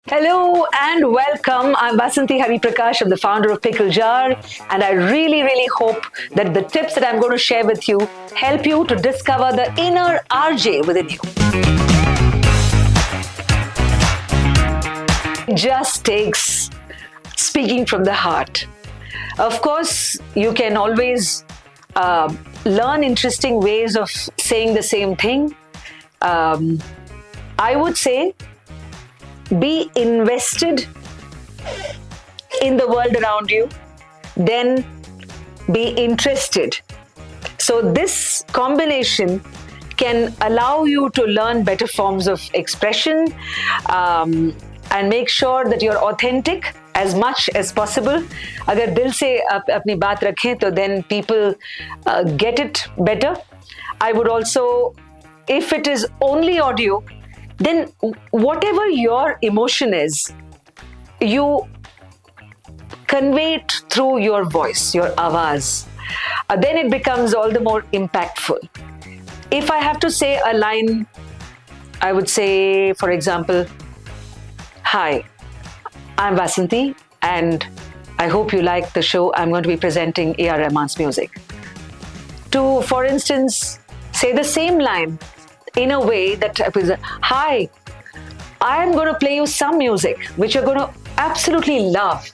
Hello and welcome. I'm Vasanthi Hariprakash. I'm the founder of Pickle Jar, and I really hope that the tips that I'm going to share with you help you to discover the inner RJ within you. It just takes speaking from the heart. Of course, you can always learn interesting ways of saying the same thing. I would say be invested in the world around you, then be interested. So this combination can allow you to learn better forms of expression and make sure that you're authentic as much as possible. अगर दिल से अपनी बात रखें तो then people get it better. I would also, if it is only audio, then whatever your emotion is, you convey it through your voice, your awaz. Then it becomes all the more impactful. If I have to say a line, I would say, for example, "Hi, I'm Vasanthi, and I hope you like the show. I'm going to be presenting A.R. Rahman's music." To, for instance, say the same line in a way that, "Hi, I'm going to play you some music which you're going to absolutely love.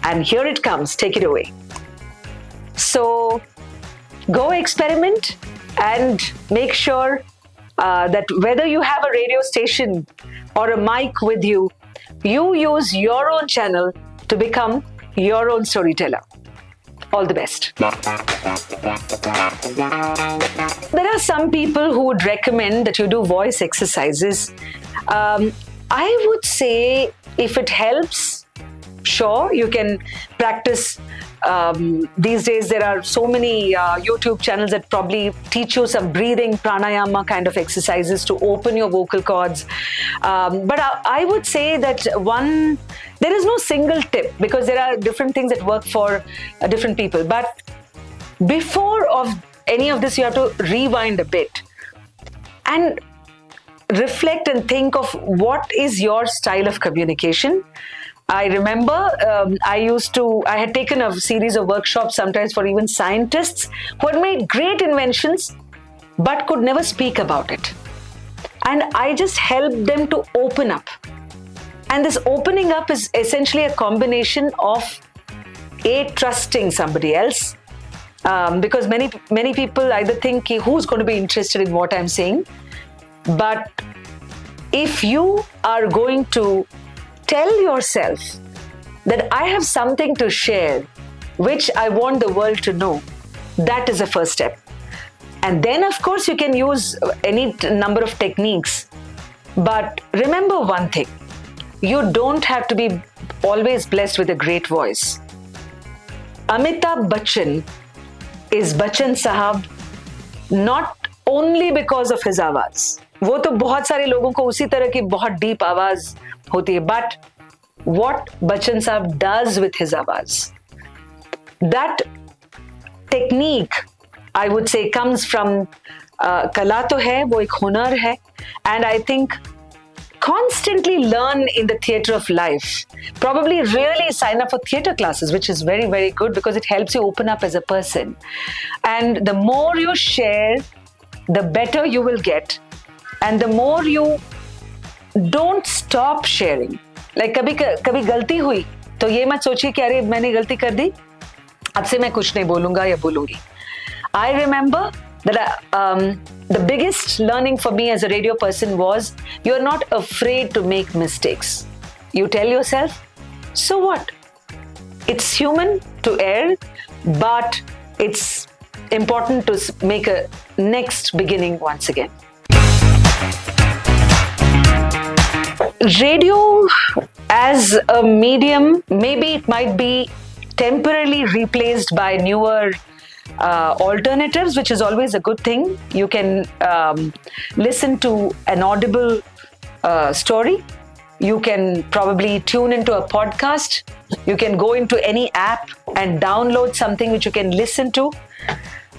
And here it comes, take it away." So go experiment and make sure that whether you have a radio station or a mic with you, you use your own channel to become your own storyteller. All the best. There are some people who would recommend that you do voice exercises. I would say if it helps, sure, you can practice. These days there are so many YouTube channels that probably teach you some breathing, pranayama kind of exercises to open your vocal cords. But I would say that there is no single tip because there are different things that work for different people. But before of any of this, you have to rewind a bit and reflect and think of what is your style of communication. I remember I had taken a series of workshops sometimes for even scientists who had made great inventions but could never speak about it. And I just helped them to open up. And this opening up is essentially a combination of trusting somebody else, because many people either think who's going to be interested in what I'm saying. But if you are going to tell yourself that I have something to share which I want the world to know, that is the first step. And then of course you can use any number of techniques. But remember one thing, you don't have to be always blessed with a great voice. Amitabh Bachchan is Bachchan Sahab not only because of his आवाज. वो तो बहुत सारे लोगों को उसी तरह की बहुत deep आवाज होती है. But what Bachchan Sahab does with his आवाज, that technique, I would say, comes from कला तो है, वो एक हुनर है. And I think constantly learn in the theatre of life. Probably really sign up for theatre classes, which is very good because it helps you open up as a person. And the more you share, the better you will get. And the more you don't stop sharing. Like कभी गलती हुई तो ये मत सोचिए कि अरे मैंने गलती कर दी, अब से मैं कुछ नहीं बोलूंगा या बोलूंगी. I remember that the biggest learning for me as a radio person was you're not afraid to make mistakes. You tell yourself, so what? It's human to err, but it's important to make a next beginning once again. Radio as a medium, maybe it might be temporarily replaced by newer alternatives, which is always a good thing. You can listen to an audible story. You can probably tune into a podcast. You can go into any app and download something which you can listen to.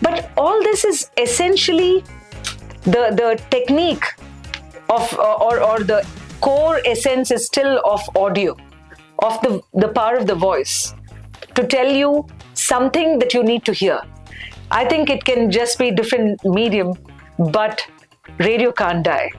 But all this is essentially the technique of or the core essence is still of audio, of the power of the voice to tell you something that you need to hear. I think it can just be different medium, but radio can't die.